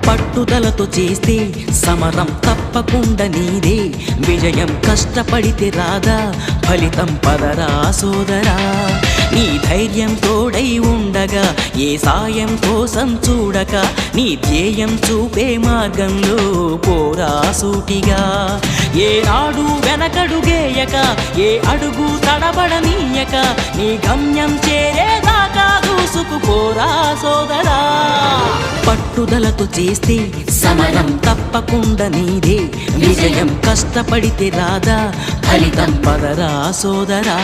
పట్టుదలతో చేస్తే సమరం తప్పకుండా నీదే, విజయం కష్టపడితే రాదా ఫలితం పదరా సోదరా. నీ ధైర్యం తోడై ఉండగా ఏ సాయం కోసం చూడక, నీ ధ్యేయం చూపే మార్గంలో పోరా సూటిగా. ఏనాడు వెనకడుగేయక, ఏ అడుగు తడబడనీయక, నీ గమ్యం చేరేదాకా దూసుకుపోరా సోదరా. పట్టుదలతో చేస్తే సమరం తప్పకుండా నీదే, విజయం కష్టపడితే రాదా ఫలితం పదరా సోదరా.